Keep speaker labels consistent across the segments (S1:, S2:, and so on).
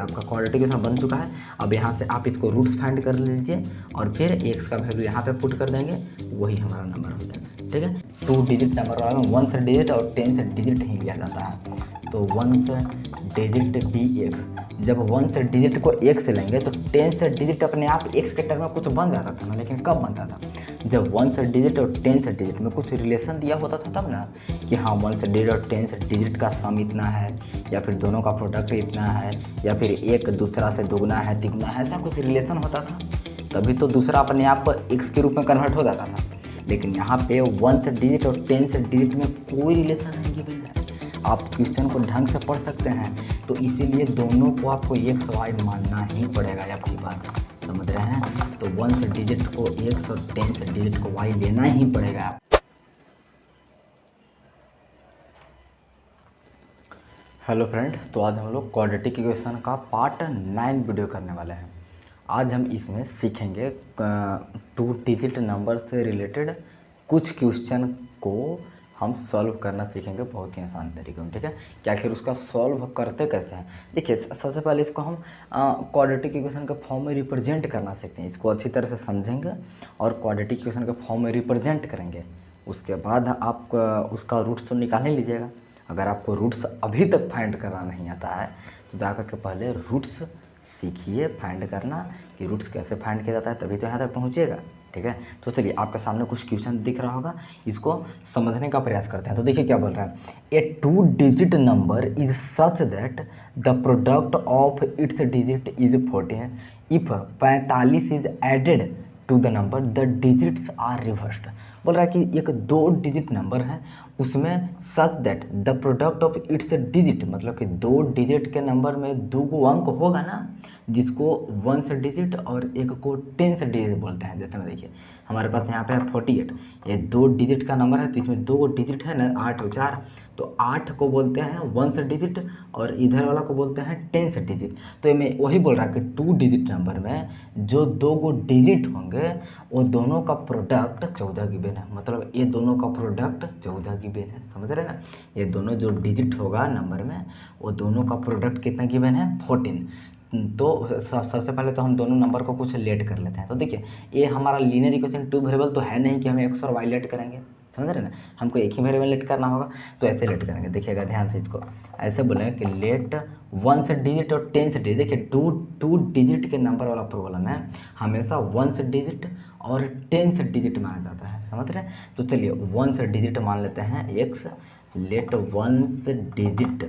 S1: आपका quadratic equation बन चुका है। अब यहाँ से आप इसको रूट्स फाइंड कर लीजिए और फिर एक्स का वैल्यू यहाँ पे पुट कर देंगे, वही हमारा नंबर हो जाएगा। ठीक है, 2 डिजिट नंबर वाला में 1 से डिजिट और 10 से डिजिट ही लिया जाता है। तो 1 से डिजिट बी एक्स, जब 1 से डिजिट को एक से लेंगे तो 10 से डिजिट अपने आप एक्स के टर्म में कुछ बन जाता था ना, लेकिन कब बनता था? जब 1 से डिजिट और 10 से डिजिट में कुछ रिलेशन दिया होता था तब ना, कि हाँ 1 से डिजिट और 10 से डिजिट का सम इतना है, या फिर दोनों का प्रोडक्ट इतना है, या फिर एक दूसरा से दुगना है तिगुना है, ऐसा कुछ रिलेशन होता था, तभी तो दूसरा अपने आप एक्स के रूप में कन्वर्ट हो जाता था। लेकिन यहाँ पे 1 से डिजिट और 10 से डिजिट में कोई रिलेशन नहीं गिवन है। आप क्वेश्चन को ढंग से पढ़ सकते हैं, तो इसीलिए दोनों को आपको एक्स वाई मानना ही पड़ेगा। आप की बात समझ रहे हैं? तो 1 से डिजिट को एक्स और 10 से डिजिट को वाई लेना ही पड़ेगा। हेलो फ्रेंड, तो आज हम लोग क्वाड्रेटिक इक्वेशन का पार्ट 9 वीडियो करने वाले हैं। आज हम इसमें सीखेंगे 2 डिजिट नंबर से रिलेटेड कुछ क्वेश्चन को हम सॉल्व करना सीखेंगे बहुत ही आसान तरीके में। ठीक है, कि आखिर उसका सॉल्व करते कैसे हैं। देखिए, सबसे पहले इसको हम क्वाड्रेटिक इक्वेशन के फॉर्म में रिप्रेजेंट करना सीखते हैं। इसको अच्छी तरह से समझेंगे और क्वाड्रेटिक इक्वेशन के फॉर्म में रिप्रेजेंट करेंगे। उसके बाद आप उसका रूट्स तो निकाल ही लीजिएगा। अगर आपको रूट्स अभी तक फाइंड करना नहीं आता है तो जाकर के पहले रूट्स सीखिए फाइंड करना, कि रूट्स कैसे फाइंड किया जाता है, तभी तो यहाँ तक पहुँचिएगा। ठीक है, तो चलिए आपके सामने कुछ क्वेश्चन दिख रहा होगा, इसको समझने का प्रयास करते हैं। तो देखिए क्या बोल रहा है, a 2 digit number is such that the product of its digit is 14 if 45 is added to the number the digits are reversed. बोल रहा है कि एक 2 डिजिट नंबर है, उसमें सच that the product of its digit, मतलब कि 2 डिजिट के नंबर में 2 गो अंक होगा ना, जिसको 1 से डिजिट और एक को 10 से डिजिट बोलते हैं। जैसे में देखिए हमारे पास यहाँ पे है 48, ये 2 डिजिट का नंबर है, तो इसमें 2 डिजिट है ना, 8 और 4, तो 8 को बोलते हैं 1 से डिजिट और इधर वाला को बोलते हैं 10 से डिजिट। तो ये मैं वही बोल रहा कि 2 डिजिट नंबर में जो 2 गो डिजिट होंगे वो दोनों का प्रोडक्ट 14 गिवन है। मतलब ये दोनों का प्रोडक्ट 14 गिवन है, समझ रहे हैं ना? ये दोनों जो डिजिट होगा नंबर में, वो दोनों का प्रोडक्ट कितना गिवन है? 14। तो सबसे पहले तो हम दोनों नंबर को कुछ लेट कर लेते हैं। तो देखिए, ये हमारा लीनियर इक्वेशन 2 वेरिएबल तो है नहीं कि हमें एक्स और वाई लेट करेंगे, समझ रहे हैं ना? हमको एक ही वेरिएबल लेट करना होगा, तो ऐसे लेट करेंगे। देखिएगा ध्यान से, इसको ऐसे बोलेंगे कि लेट 1 से डिजिट और 10 से डिजिट। देखिए 2 डिजिट के नंबर वाला प्रॉब्लम है, हमेशा 1 से डिजिट और 10 से डिजिट माना जाता है, समझ रहे हैं? तो चलिए 1 से डिजिट मान लेते हैं एक्स, लेट 1 से डिजिट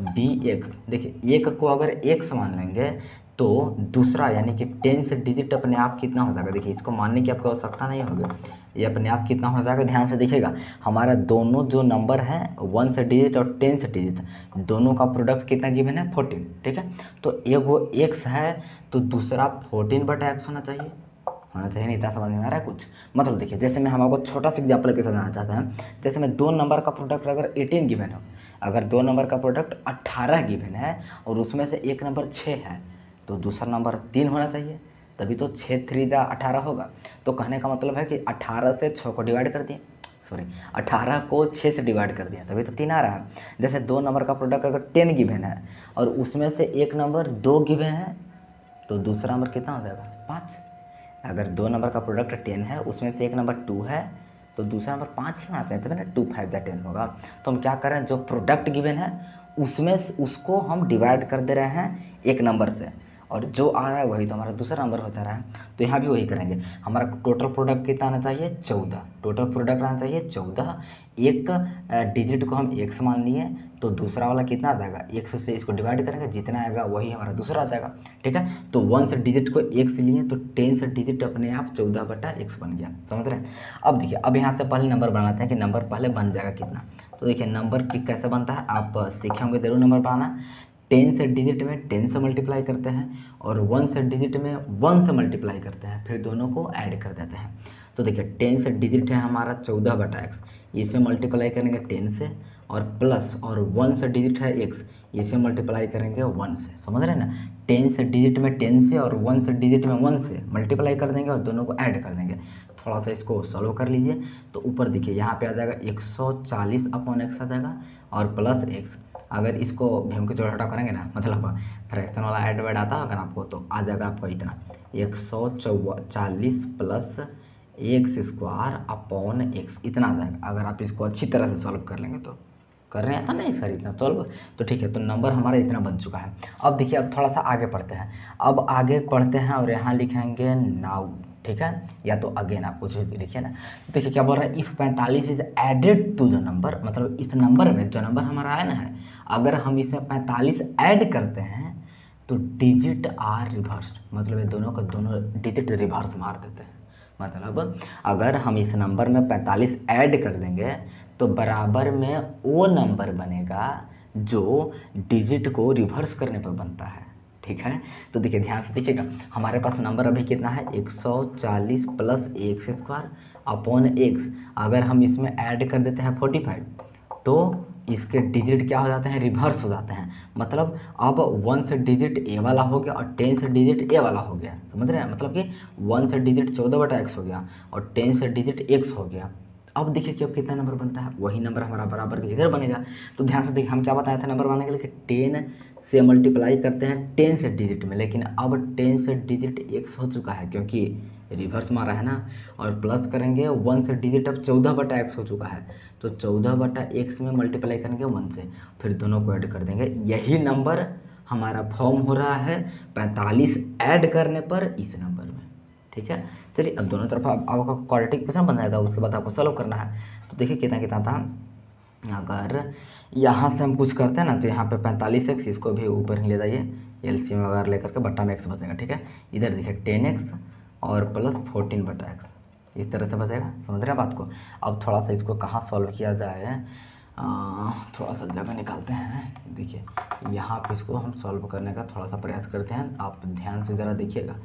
S1: डी एक्स। देखिए एक को अगर एक्स मान लेंगे तो दूसरा यानी कि 10 से डिजिट अपने आप कितना हो जाएगा? देखिए इसको मानने की आपको आवश्यकता नहीं होगी, ये अपने आप कितना हो जाएगा? ध्यान से देखिएगा, हमारा दोनों जो नंबर हैं 1 से डिजिट और 10 से डिजिट, दोनों का प्रोडक्ट कितना गिवन है? 14। ठीक है, तो एगो एक्स है तो दूसरा 14/x होना चाहिए, नहीं? इतना समझ में आ रहा है कुछ? मतलब देखिए, जैसे मैं हम आपको छोटा सा एग्जाम्पल के समझाना चाहता हैं। जैसे मैं 2 नंबर का प्रोडक्ट अगर 18 गिवन हो, अगर 2 नंबर का प्रोडक्ट 18 गिवन है और उसमें से एक नंबर 6 है, तो दूसरा नंबर 3 होना चाहिए, तभी तो 6 3 18 होगा। तो कहने का मतलब है कि 18 से 6 को डिवाइड कर दिए, 18 को 6 से डिवाइड कर दिया, तभी तो 3 आ रहा है। जैसे 2 नंबर का प्रोडक्ट अगर 10 गिवन है और उसमें से एक नंबर 2 गिवन है, तो दूसरा नंबर कितना हो जाएगा? 5। अगर 2 नंबर का प्रोडक्ट 10 है, उसमें से एक नंबर 2 है, तो दूसरा नंबर 5 ही आना चाहिए, तभी ना 2 5 10 होगा। तो हम क्या कर रहे हैं, जो प्रोडक्ट गिवन है उसमें उसको हम डिवाइड कर दे रहे हैं एक नंबर से, और जो आ रहा है वही तो हमारा दूसरा नंबर हो जा रहा है। तो यहाँ भी वही करेंगे। हमारा टोटल प्रोडक्ट कितना आना चाहिए? 14। टोटल प्रोडक्ट आना चाहिए 14। एक डिजिट को हम एक्स मान लिए, तो दूसरा वाला कितना आ जाएगा? एक्स से इसको डिवाइड करेंगे, जितना आएगा वही हमारा दूसरा आ जाएगा। ठीक है, तो 1 से डिजिट को एक्स लिए तो 10 से डिजिट अपने आप 14/x बन गया, समझ रहे हैं? अब देखिए, अब यहाँ से पहले नंबर बनाते हैं कि नंबर पहले बन जाएगा कितना। तो देखिए नंबर की कैसे बनता है, आप सीखे होंगे जरूर नंबर बनाना। 10 से डिजिट में 10 से मल्टीप्लाई करते हैं और 1 से डिजिट में 1 से मल्टीप्लाई करते हैं, फिर दोनों को ऐड कर देते हैं। तो देखिए 10 से डिजिट है हमारा 14/x, इसे मल्टीप्लाई करेंगे 10 से, और प्लस और 1 से डिजिट है x, इसे मल्टीप्लाई करेंगे 1 से, समझ रहे हैं ना? 10 से डिजिट में 10 से और 1 से डिजिट में 1 से मल्टीप्लाई कर देंगे और दोनों को ऐड कर देंगे। थोड़ा सा इसको सॉल्व कर लीजिए, तो ऊपर देखिए यहाँ पे आ जाएगा 140/x आ जाएगा और प्लस x, अगर इसको भी हम जोड़ घटाव करेंगे ना, मतलब फ्रैक्शन वाला ऐड वर्ड आता होगा ना आपको, तो आ जाएगा आपको इतना 140 plus x square upon x, इतना आ जाएगा। अगर आप इसको अच्छी तरह से सॉल्व कर लेंगे तो। कर रहे हैं था नहीं सर इतना सॉल्व, तो ठीक है, तो नंबर हमारा इतना बन चुका है। अब देखिए, अब थोड़ा सा आगे पढ़ते हैं। अब आगे पढ़ते हैं और यहाँ लिखेंगे नाउ, ठीक है, या तो अगेन आप कुछ भी लिखिए ना। तो देखिए क्या बोल रहा है, if 45 is added to the number, मतलब इस नंबर में जो नंबर हमारा आया ना है, अगर हम इसमें 45 ऐड करते हैं तो डिजिट आर रिवर्स, मतलब ये दोनों का दोनों डिजिट रिवर्स मार देते हैं। मतलब अगर हम इस नंबर में 45 ऐड कर देंगे तो बराबर में वो नंबर बनेगा जो डिजिट को रिवर्स करने पर बनता है, ठीक है। तो देखिए ध्यान से देखिएगा, हमारे पास नंबर अभी कितना है 140 plus x square upon x. अगर हम इसमें ऐड कर देते हैं 45 तो इसके डिजिट क्या हो जाते हैं, रिवर्स हो जाते हैं। मतलब अब 1 से डिजिट ए वाला हो गया और 10 से डिजिट ए वाला हो गया, समझ रहे हैं। मतलब कि 1 से डिजिट 14/x हो गया और 10 से डिजिट x हो गया। अब देखिए कि अब कितना नंबर बनता है, वही नंबर हमारा बराबर के इधर बनेगा। तो ध्यान से देखिए, हम क्या बताए थे नंबर बनाने के लिए कि 10 से मल्टीप्लाई करते हैं 10 से डिजिट में, लेकिन अब 10 से डिजिट x हो चुका है क्योंकि रिवर्स मारा है ना, और प्लस करेंगे 1 से डिजिट अब 14/x हो चुका है, तो 14/x में मल्टीप्लाई करेंगे 1 से, फिर दोनों को ऐड कर देंगे। यही नंबर हमारा फॉर्म हो रहा है 45 ऐड करने पर इस नंबर में, ठीक है। चलिए अब दोनों तरफ आपका क्वाड्रेटिक इक्वेशन बन जाएगा, उसके बाद आपको सॉल्व करना है। तो देखिए कितना कितना था, अगर यहाँ से हम कुछ करते हैं ना तो यहाँ पे 45x, इसको भी ऊपर ही ले जाइए, एलसीएम वगैरह लेकर के बट्टा में x बचेगा, ठीक है। इधर देखिए 10x और प्लस 14/x, इस तरह से बचेगा, समझ रहे हैं बात को। अब थोड़ा सा इसको कहाँ सॉल्व किया जाए, थोड़ा सा जगह निकालते हैं। देखिए यहाँ पे इसको हम सॉल्व करने का थोड़ा सा प्रयास करते हैं, आप ध्यान से ज़रा देखिएगा।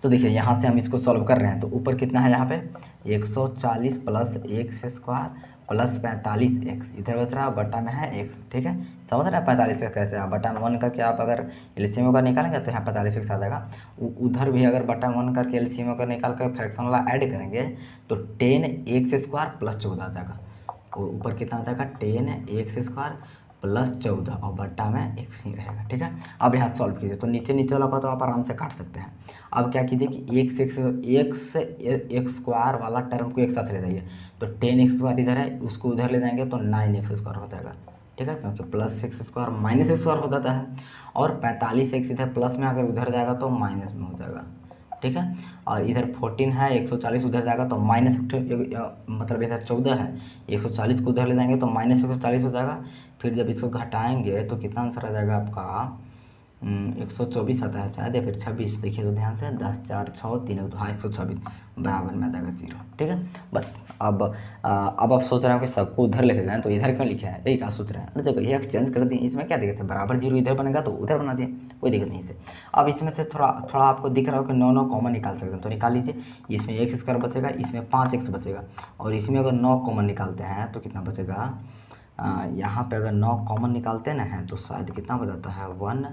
S1: तो देखिए यहाँ से हम इसको सॉल्व कर रहे हैं, तो ऊपर कितना है यहाँ पे 140 plus x square plus 45x, इधर बच रहा है बट्टा में है x, ठीक है। समझ रहे हैं 45 का कैसे, आप बट्टा में 1 करके आप अगर एलसीएम का निकालेंगे तो यहाँ 45x आ जाएगा। उधर भी अगर बट्टा में 1 करके एलसीएम का निकाल कर फ्रैक्शन वाला ऐड करेंगे तो 10x स्क्वायर प्लस 14 आ जाएगा, और ऊपर कितना हो जाएगा 10x स्क्वायर प्लस 14 और बट्टा में x ही रहेगा, ठीक है। अब यहाँ सॉल्व कीजिए, तो नीचे वाला का तो आप आराम से काट सकते हैं। अब क्या कीजिए कि एक्स स्क्वायर वाला टर्म को एक साथ ले जाइए, तो 10x स्क्वायर इधर है, उसको उधर ले जाएंगे तो 9x स्क्वायर हो जाएगा, ठीक है, क्योंकि plus x square minus x square हो जाता है, और 45x इधर प्लस में अगर उधर जाएगा तो माइनस में हो जाएगा, ठीक है। और इधर 14 है, 140 उधर जाएगा तो माइनस, मतलब इधर 14 है, 140 को उधर ले जाएंगे तो माइनस 140 हो जाएगा। फिर जब इसको घटाएंगे तो कितना आंसर आ जाएगा आपका 124 आता है शायद, या फिर 26, देखिए तो ध्यान से 10 4 6 3 तो हाँ 126 बराबर में आ जाएगा 0, ठीक है। बस अब आप सोच रहे हो कि सबको उधर लेके जाएं, तो इधर क्यों लिखे हैं, यही क्या सोच रहे हैं, देखो ये एक्सचेंज कर दिए, इसमें क्या दिक्कत है, बराबर 0 इधर बनेगा तो उधर बना दिए, कोई दिक्कत नहीं से। अब इसमें से थोड़ा आपको दिख रहा हो कि 9 कॉमन निकाल सकते हैं, तो निकाल लीजिए। इसमें एक्स स्क्वायर बचेगा, इसमें 5x बचेगा, और इसमें अगर 9 कॉमन निकालते हैं तो कितना बचेगा, यहाँ पे अगर 9 कॉमन निकालते ना हैं तो शायद कितना बच है 1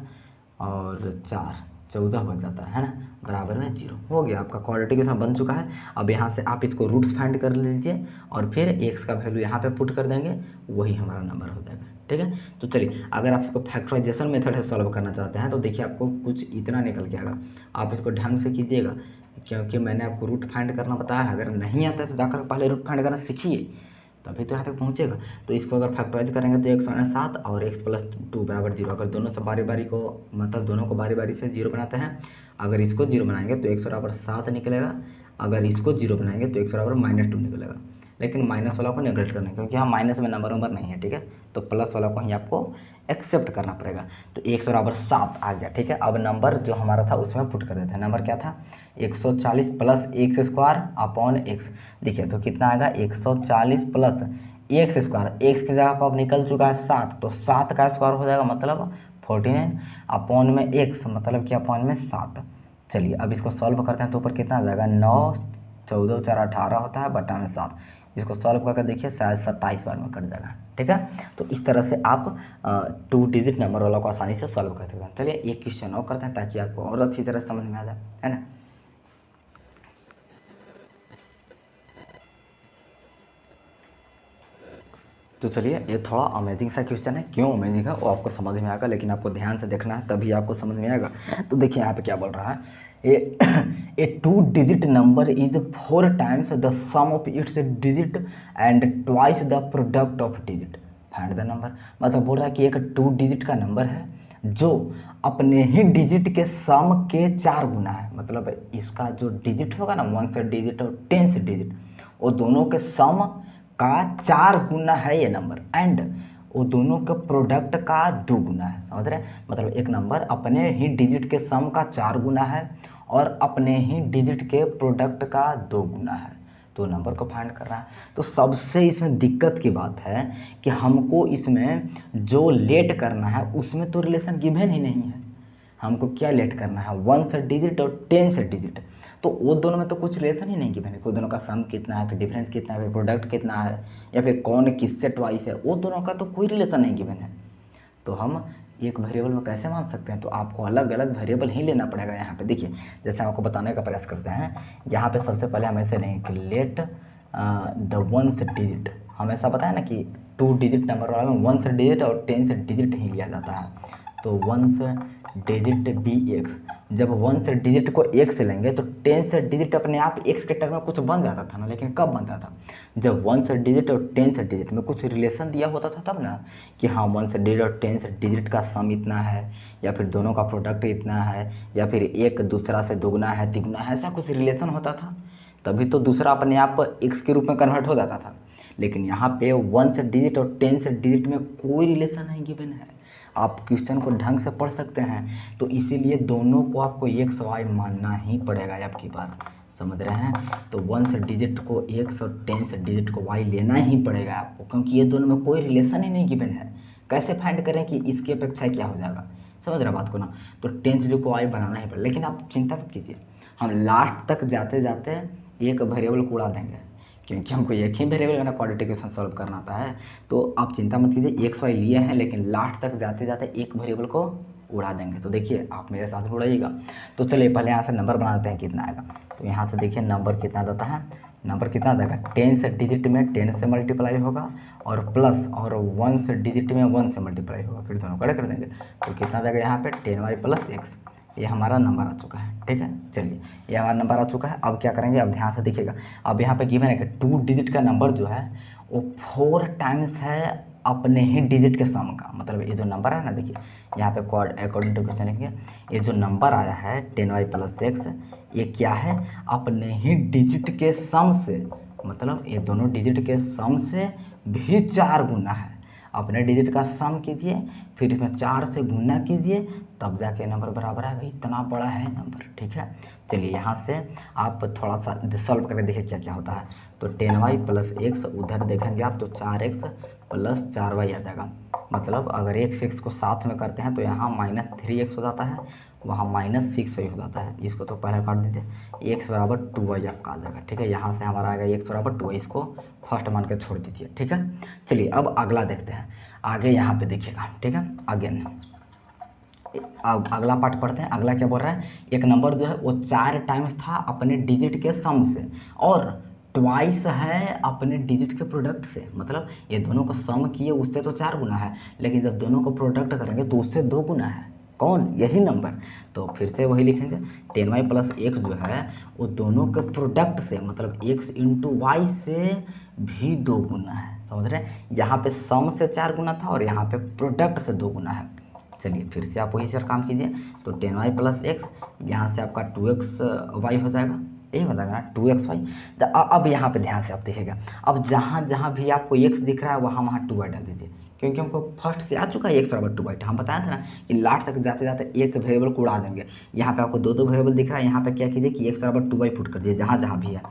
S1: और 4 14 बन जाता है ना, बराबर में 0 हो गया, आपका क्वाड्रेटिक इक्वेशन बन चुका है। अब यहाँ से आप इसको रूट्स फाइंड कर लीजिए और फिर x का वैल्यू यहाँ पे पुट कर देंगे, वही हमारा नंबर हो जाएगा, ठीक है। तो चलिए, अगर आप इसको फैक्टराइजेशन मेथड से सॉल्व करना चाहते हैं तो देखिए आपको कुछ इतना निकल के आएगा, आप इसको ढंग से कीजिएगा, क्योंकि मैंने आपको रूट फाइंड करना बताया है। अगर नहीं आता है तो जाकर पहले रूट फाइंड करना सीखिए, तभी तो यहाँ तक पहुँचेगा। तो इसको अगर फैक्टराइज करेंगे तो 107 और x प्लस 2 बराबर 0, अगर दोनों से बारी बारी को, मतलब दोनों को बारी बारी से 0 बनाते हैं, अगर इसको 0 बनाएंगे तो x बराबर 7 निकलेगा, अगर इसको 0 बनाएंगे तो x बराबर -2 निकलेगा। लेकिन माइनस वाला को नेगलेक्ट करना है क्योंकि यहाँ माइनस में नंबर नहीं है, ठीक है, तो प्लस वाला को ही आपको एक्सेप्ट करना पड़ेगा। तो x बराबर 7 आ गया, ठीक है। अब नंबर जो हमारा था उसमें पुट कर देते हैं, नंबर क्या था 140 plus x square upon x, देखिए तो कितना आएगा 140 प्लस एक्स स्क्वायर, एक्स की जगह पर अब निकल चुका है 7, तो 7 का स्क्वायर हो जाएगा मतलब 49 अपॉन में एक्स, मतलब कि अपॉन में 7। चलिए अब इसको सॉल्व करते हैं तो ऊपर कितना आ जाएगा 9 14 4 18 होता है बटा में 7, इसको सॉल्व करके देखिए शायद 27 बार में कट जाएगा, ठीक है। तो इस तरह से आप 2 डिजिट नंबर वाला को आसानी से सॉल्व कर सकते हैं। चलिए एक क्वेश्चन और करते हैं ताकि आपको और अच्छी तरह समझ में आ जाए, है ना। तो तो चलिए, ये थोड़ा अमेजिंग सा क्वेश्चन है। क्यों अमेजिंग है वो आपको समझ में आएगा, लेकिन आपको ध्यान से देखना है तभी आपको समझ में आएगा। तो देखिए यहाँ पे क्या बोल रहा है, a 2 digit number is 4 times the sum of its digit and twice the product of digit, find the number. मतलब बोल रहा है कि एक 2 डिजिट का नंबर है जो अपने ही डिजिट के सम के 4 गुना है। मतलब इसका जो डिजिट होगा ना, 1 से डिजिट और 10 से डिजिट, वो दोनों के सम का 4 गुना है ये नंबर, एंड वो दोनों के प्रोडक्ट का 2 गुना है। समझ रहे हैं? मतलब एक नंबर अपने ही डिजिट के सम का 4 गुना है और अपने ही डिजिट के प्रोडक्ट का 2 गुना है। तो नंबर को फाइंड कर रहा है। तो सबसे इसमें दिक्कत की बात है कि हमको इसमें जो लेट करना है उसमें तो रिलेशन गिवन ही नहीं है। हमको क्या लेट करना है, 1 से डिजिट और 10 से डिजिट। तो वो दोनों में तो कुछ रिलेशन ही नहीं गिवन है। कोई दोनों का सम कितना है, डिफरेंस कितना है, प्रोडक्ट कितना है, या फिर कौन किससे ट्वाइस है, वो दोनों का तो कोई रिलेशन नहीं गिवन है। तो हम एक वेरिएबल में कैसे मान सकते हैं? तो आपको अलग अलग वेरिएबल ही लेना पड़ेगा। यहाँ पे देखिए, जैसे आपको बताने का प्रयास करते हैं, यहाँ पे सबसे पहले हम ऐसे लेंगे कि लेट द 1 से डिजिट। हमेशा पता है ना कि 2 डिजिट नंबर वाला में 1 से डिजिट और 10 से डिजिट ही लिया जाता है। तो 1 से डिजिट बी एक्स, जब 1 से डिजिट को एक से लेंगे तो 10 से डिजिट अपने आप एक्स के टर्म में कुछ बन जाता था ना। लेकिन कब बनता था? जब 1 से डिजिट और 10 से डिजिट में कुछ रिलेशन दिया होता था तब ना, कि हाँ 1 से डिजिट और 10 से डिजिट का सम इतना है, या फिर दोनों का प्रोडक्ट इतना है, या फिर एक दूसरा से दोगुना है, तिगुना है, ऐसा कुछ रिलेशन होता था। तभी तो दूसरा अपने आप एक्स के रूप में कन्वर्ट हो जाता था। लेकिन यहाँ पे 1 से डिजिट और 10 से डिजिट में कोई रिलेशन नहीं गिवन है। आप क्वेश्चन को ढंग से पढ़ सकते हैं, तो इसीलिए दोनों को आपको एक्स वाई मानना ही पड़ेगा। आपकी बात समझ रहे हैं? तो 1 से डिजिट को एक्स और 10 से डिजिट को वाई लेना ही पड़ेगा आपको, क्योंकि ये दोनों में कोई रिलेशन ही नहीं गिवन है। कैसे फाइंड करें कि इसकी अपेक्षा क्या हो जाएगा? समझ रहे बात को ना? तो 10 से डिजिट को वाई बनाना ही पड़ेगा। लेकिन आप चिंता मत कीजिए, हम लास्ट तक जाते जाते एक वेरिएबल को उड़ा देंगे, क्योंकि हमको एक ही वेरिएबल में क्वाड्रेटिक इक्वेशन सॉल्व करना आता है। तो आप चिंता मत कीजिए, एक्स वाई लिए हैं, लेकिन लास्ट तक जाते जाते एक वेरिएबल को उड़ा देंगे। तो देखिए, आप मेरे साथ उड़ाइएगा। तो चलिए पहले यहाँ से नंबर बनाते हैं कितना आएगा। तो यहाँ से देखिए नंबर कितना जाता है, नंबर कितना जाएगा, 10 से डिजिट में 10 से मल्टीप्लाई होगा, और प्लस, और 1 से डिजिट में 1 से मल्टीप्लाई होगा, फिर दोनों कड़े कर देंगे। तो कितना जाएगा यहाँ पे 10y + x। ये हमारा नंबर आ चुका है। ठीक है, चलिए ये हमारा नंबर आ चुका है। अब क्या करेंगे, अब ध्यान से देखिएगा। अब यहाँ पे गिवन है कि 2 डिजिट का नंबर जो है वो 4 टाइम्स है अपने ही डिजिट के सम का। मतलब ये जो नंबर है ना, देखिए यहाँ पे अकॉर्डिंग टू क्वेश्चन लिखेंगे, ये जो नंबर आया है 10y + x, ये क्या है, अपने ही डिजिट के सम से, मतलब ये दोनों डिजिट के सम से भी 4 गुना है। अपने डिजिट का सम कीजिए, फिर इसमें 4 से गुना कीजिए, तब जाके नंबर बराबर आएगा। इतना बड़ा है नंबर। ठीक है, चलिए यहाँ से आप थोड़ा सा सॉल्व करके देखिए क्या क्या होता है। तो 10y + x, उधर देखेंगे आप तो 4x + 4y आ जाएगा। मतलब अगर x को साथ में करते हैं तो यहाँ -3x हो जाता है, वहाँ -6y हो जाता है। इसको तो पहले काट दीजिए, x = 2y आपका आ जाएगा। ठीक है, यहाँ से हमारा आएगा x = 2y, इसको फर्स्ट मान के छोड़ दीजिए। ठीक है, चलिए अब अगला देखते हैं। आगे यहाँ पे देखिएगा। ठीक है, अगेन अब अगला पार्ट पढ़ते हैं। अगला क्या बोल रहा है, एक नंबर जो है वो 4 टाइम्स था अपने डिजिट के सम से, और ट्वाइस है अपने डिजिट के प्रोडक्ट से। मतलब ये दोनों को सम किए उससे तो 4 गुना है, लेकिन जब दोनों को प्रोडक्ट करेंगे तो उससे 2 गुना है। कौन? यही नंबर। तो फिर से वही लिखेंगे, 10y + x जो है वो दोनों के प्रोडक्ट से, मतलब x × y से भी 2 गुना है। समझ रहे हैं? यहाँ पे सम से 4 गुना था और यहाँ पे प्रोडक्ट से 2 गुना है। चलिए फिर से आप वही सर काम कीजिए। तो 10y + x, यहाँ से आपका 2xy हो जाएगा, यही हो जाएगा ना 2xy। अब यहाँ पे ध्यान से आप देखिएगा, अब जहाँ जहाँ भी आपको x दिख रहा है वहाँ 2y डाल दीजिए, क्योंकि हमको फर्स्ट से आ चुका है x = 2y। हम बताया था ना कि लास्ट तक जाते जाते एक वेरिएबल को उड़ा देंगे। यहाँ पे आपको 2 वेरिएबल दिख रहा है, यहाँ पे क्या कीजिए कि x = 2y पुट कर दीजिए जहाँ जहाँ भी है।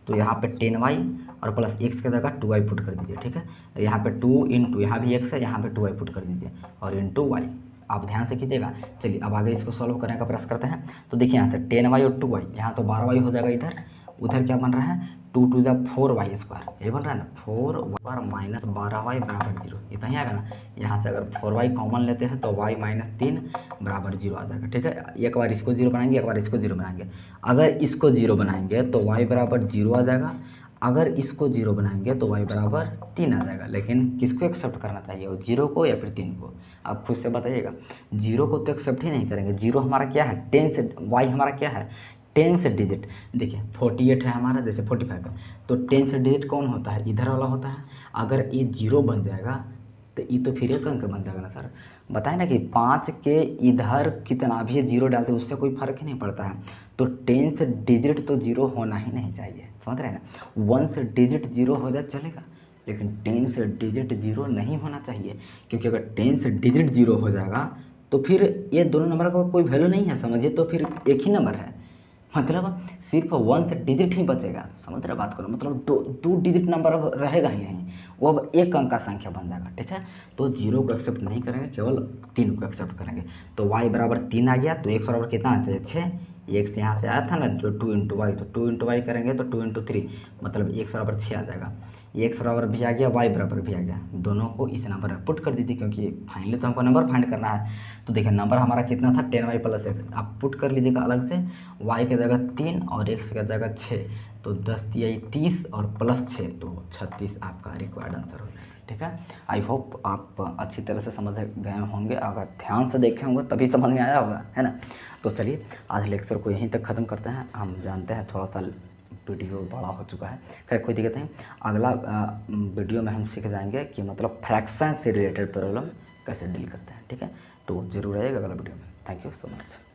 S1: तो यहाँ पे 10y और +x की जगह 2y पुट कर दीजिए। ठीक है, यहाँ पे 2 × यहाँ भी x है, यहाँ पे 2y पुट कर दीजिए, और × y। आप ध्यान से कीजिएगा। चलिए अब आगे इसको सॉल्व करने का प्रयास करते हैं। तो देखिए यहाँ से 10y और 2y, यहाँ तो 12y हो जाएगा। इधर उधर क्या बन रहा है, 2 × 4y², ये बन रहा है ना, 4y - 12y = 0। इतना ही आएगा ना। यहाँ से अगर 4y कॉमन लेते हैं तो y - 3 = 0 आ जाएगा। ठीक है, एक बार इसको 0 बनाएंगे, एक बार इसको 0 बनाएंगे। अगर इसको 0 बनाएंगे तो y = 0 आ जाएगा, अगर इसको जीरो बनाएंगे तो y बराबर 3 आ जाएगा, लेकिन किसको एक्सेप्ट करना चाहिए, वो जीरो को या फिर 3 को, आप खुद से बताइएगा। जीरो को तो एक्सेप्ट ही नहीं करेंगे, जीरो हमारा क्या है 10 से, y हमारा क्या है 10 से डिजिट, देखिए 48 है हमारा, जैसे 45 है, तो 10 से डिजिट कौन होता है, इधर वाला होता है। अगर ये जीरो बन जाएगा तो ये तो फिर एक अंक बन जाएगा ना सर। बताए ना कि 5 के इधर कितना भी जीरो डालते उससे कोई फर्क ही नहीं पड़ता है, तो 10 से डिजिट तो जीरो होना ही नहीं चाहिए, समझ रहे हैं ना। 1 से डिजिट जीरो हो जाए चलेगा, लेकिन 10 से डिजिट जीरो नहीं होना चाहिए, क्योंकि अगर 10 से डिजिट जीरो हो जाएगा तो फिर ये दोनों नंबर का कोई वैल्यू नहीं है, समझिए, तो फिर एक ही नंबर है, मतलब सिर्फ 1 से डिजिट ही बचेगा, समझ रहे बात करो, मतलब दो डिजिट नंबर अब रहेगा ही नहीं, वो अब एक अंक का संख्या बन जाएगा, ठीक है। तो जीरो को एक्सेप्ट नहीं करेंगे, केवल 3 को एक्सेप्ट करेंगे। तो y बराबर 3 आ गया, तो x बराबर कितना आना चाहिए 6, x यहाँ से आया था ना जो 2 इंटू वाई, तो 2 इंटू वाई करेंगे तो 2 इंटू 3, मतलब x बराबर 6 आ जाएगा। x बराबर भी आ गया, y बराबर भी आ गया, दोनों को इस नंबर में पुट कर दीजिए, क्योंकि फाइनली तो हमको नंबर फाइंड करना है। तो देखिए नंबर हमारा कितना था 10y प्लस x, आप पुट कर लीजिएगा अलग से, y की जगह 3 और x की जगह 6, तो 10 तिया 30 और प्लस 6 तो 36 आपका रिक्वायर्ड आंसर हो जाएगा, ठीक है। आई होप आप अच्छी तरह से समझ गए होंगे, अगर ध्यान से देखे होंगे तभी समझ में आया होगा, है ना। तो चलिए आज लेक्चर को यहीं तक ख़त्म करते हैं, हम जानते हैं थोड़ा सा वीडियो बड़ा हो चुका है, खैर कोई दिक्कत नहीं। अगला वीडियो में हम सीख जाएंगे कि मतलब फ्रैक्शन से रिलेटेड प्रॉब्लम कैसे डील करते हैं, ठीक है। तो ज़रूर आइएगा अगला वीडियो में। Thank you so much.